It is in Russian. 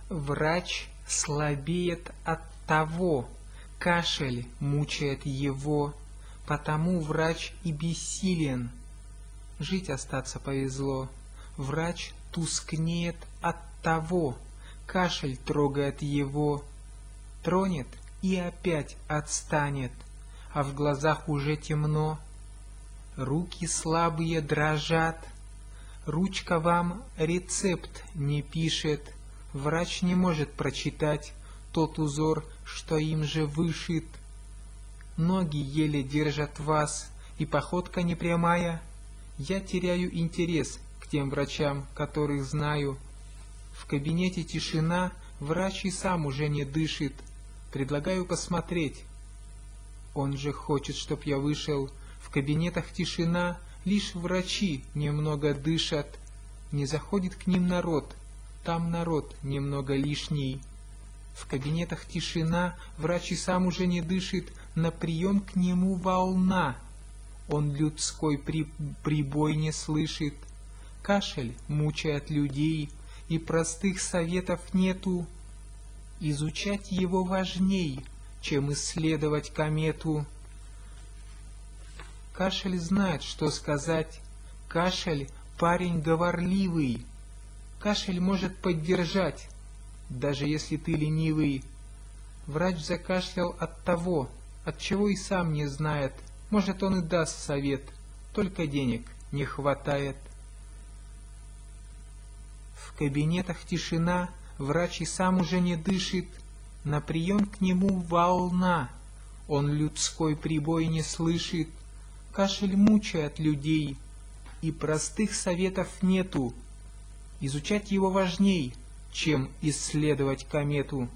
Врач слабеет от того, кашель мучает его, потому врач и бессилен. Жить остаться повезло. Врач тускнеет от того, кашель трогает его. Тронет и опять отстанет, а в глазах уже темно. Руки слабые дрожат, ручка вам рецепт не пишет. Врач не может прочитать тот узор, что им же вышит. Ноги еле держат вас, и походка непрямая. Я теряю интерес к тем врачам, которых знаю. В кабинете тишина, врач и сам уже не дышит. Предлагаю посмотреть. Он же хочет, чтоб я вышел. В кабинетах тишина, лишь врачи немного дышат. Не заходит к ним народ, там народ немного лишний. В кабинетах тишина, врач и сам уже не дышит, на прием к нему волна. Он людской прибой не слышит. Кашель мучает людей, и простых советов нету. Изучать его важней, чем исследовать комету. Кашель знает, что сказать. Кашель парень говорливый. Кашель может поддержать, даже если ты ленивый. Врач закашлял от того, от чего и сам не знает. Может, он и даст совет, только денег не хватает. В кабинетах тишина, врач и сам уже не дышит. На прием к нему волна, он людской прибой не слышит. Кашель мучает людей, и простых советов нету. Изучать его важней, чем исследовать комету.